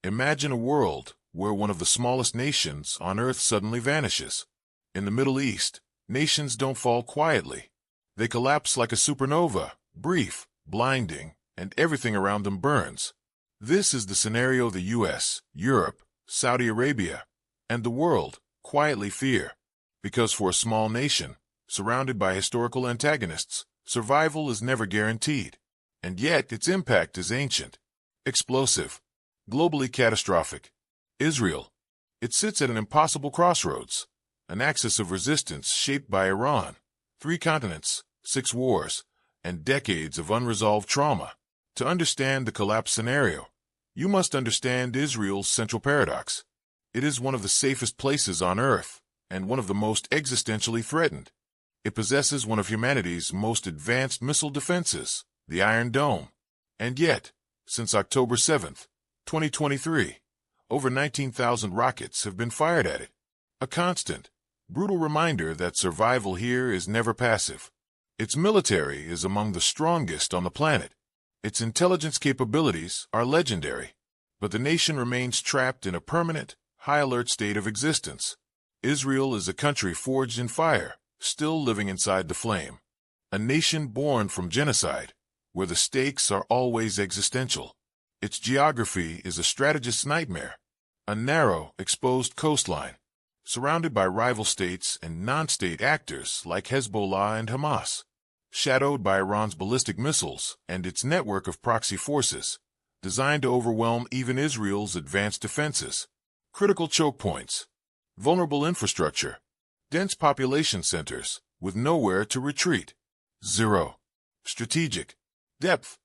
Imagine a world where one of the smallest nations on Earth suddenly vanishes. In the Middle East, nations don't fall quietly. They collapse like a supernova, brief, blinding, and everything around them burns. This is the scenario the US, Europe, Saudi Arabia, and the world quietly fear. Because for a small nation, surrounded by historical antagonists, survival is never guaranteed. And yet its impact is ancient, explosive, globally catastrophic. Israel. It sits at an impossible crossroads, an axis of resistance shaped by Iran, 3 continents, 6 wars, and decades of unresolved trauma. To understand the collapse scenario, you must understand Israel's central paradox. It is one of the safest places on Earth, and one of the most existentially threatened. It possesses one of humanity's most advanced missile defenses, the Iron Dome. And yet, since October 7, 2023, over 19,000 rockets have been fired at it. A constant, brutal reminder that survival here is never passive. Its military is among the strongest on the planet. Its intelligence capabilities are legendary. But the nation remains trapped in a permanent, high-alert state of existence. Israel is a country forged in fire, still living inside the flame. A nation born from genocide, where the stakes are always existential. Its geography is a strategist's nightmare. A narrow, exposed coastline, surrounded by rival states and non-state actors like Hezbollah and Hamas, shadowed by Iran's ballistic missiles and its network of proxy forces, designed to overwhelm even Israel's advanced defenses. Critical choke points, vulnerable infrastructure, dense population centers with nowhere to retreat. 0. Strategic depth.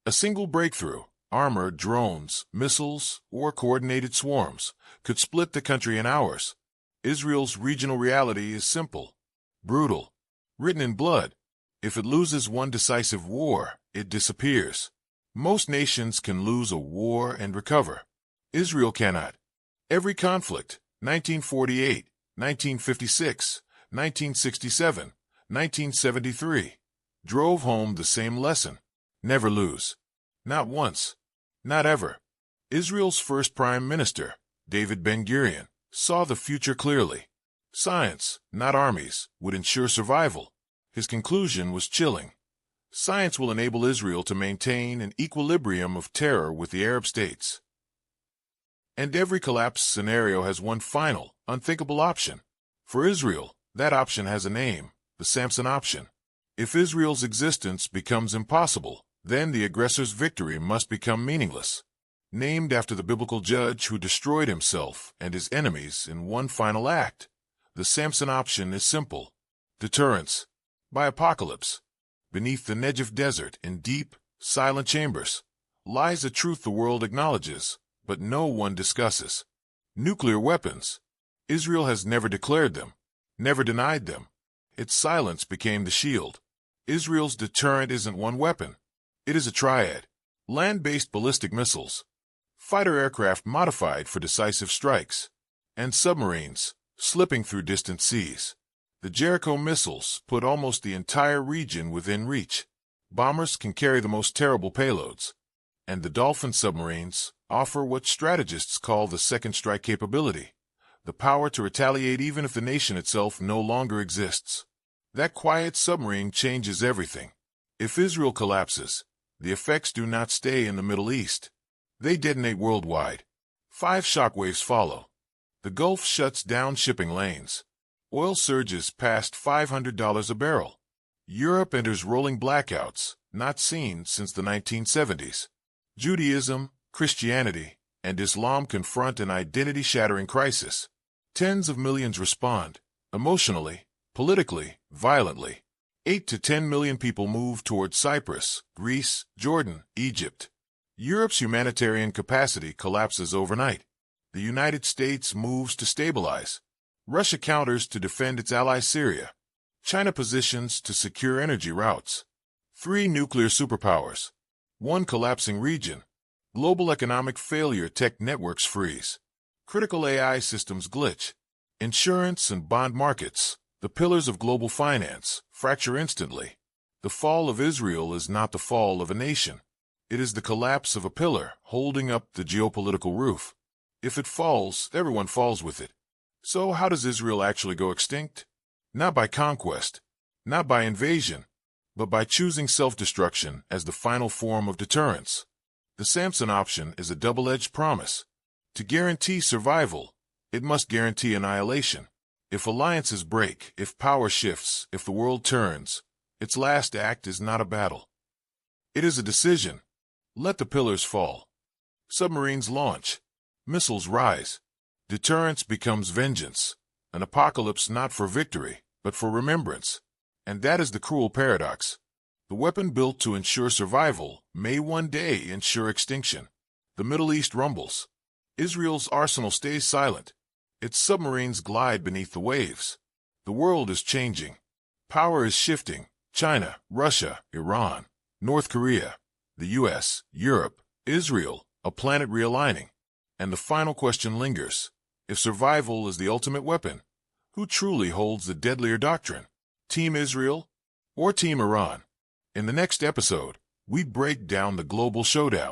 A single breakthrough, armored drones, missiles, or coordinated swarms, could split the country in hours. Israel's regional reality is simple, brutal, written in blood. If it loses one decisive war, it disappears. Most nations can lose a war and recover. Israel cannot. Every conflict, 1948, 1956, 1967, 1973, drove home the same lesson. Never lose. Not once. Not ever. Israel's first prime minister, David Ben-Gurion, saw the future clearly. Science, not armies, would ensure survival. His conclusion was chilling. Science will enable Israel to maintain an equilibrium of terror with the Arab states. And every collapse scenario has one final, unthinkable option. For Israel, that option has a name, the Samson Option. If Israel's existence becomes impossible, then the aggressor's victory must become meaningless. Named after the biblical judge who destroyed himself and his enemies in one final act, the Samson Option is simple. Deterrence. By apocalypse. Beneath the Negev desert in deep, silent chambers, lies a truth the world acknowledges, but no one discusses. Nuclear weapons. Israel has never declared them, never denied them. Its silence became the shield. Israel's deterrent isn't one weapon. It is a triad. Land-based ballistic missiles, fighter aircraft modified for decisive strikes, and submarines, slipping through distant seas. The Jericho missiles put almost the entire region within reach. Bombers can carry the most terrible payloads. And the Dolphin submarines offer what strategists call the second strike capability, the power to retaliate even if the nation itself no longer exists. That quiet submarine changes everything. If Israel collapses, the effects do not stay in the Middle East. They detonate worldwide. 5 shockwaves follow. The Gulf shuts down shipping lanes. Oil surges past $500 a barrel. Europe enters rolling blackouts, not seen since the 1970s. Judaism, Christianity, and Islam confront an identity-shattering crisis. Tens of millions respond, emotionally, politically, violently. 8 to 10 million people move toward Cyprus, Greece, Jordan, Egypt. Europe's humanitarian capacity collapses overnight. The United States moves to stabilize. Russia counters to defend its ally Syria. China positions to secure energy routes. 3 nuclear superpowers. 1 collapsing region. Global economic failure, tech networks freeze. Critical AI systems glitch. Insurance and bond markets, the pillars of global finance, fracture instantly. The fall of Israel is not the fall of a nation. It is the collapse of a pillar holding up the geopolitical roof. If it falls, everyone falls with it. So how does Israel actually go extinct? Not by conquest, not by invasion, but by choosing self-destruction as the final form of deterrence. The Samson option is a double-edged promise. To guarantee survival, it must guarantee annihilation. If alliances break, if power shifts, if the world turns, its last act is not a battle. It is a decision. Let the pillars fall. Submarines launch. Missiles rise. Deterrence becomes vengeance. An apocalypse not for victory, but for remembrance. And that is the cruel paradox. The weapon built to ensure survival may one day ensure extinction. The Middle East rumbles. Israel's arsenal stays silent. Its submarines glide beneath the waves. The world is changing. Power is shifting. China, Russia, Iran, North Korea, the U.S., Europe, Israel, a planet realigning. And the final question lingers. If survival is the ultimate weapon, who truly holds the deadlier doctrine? Team Israel or Team Iran? In the next episode, we break down the global showdown.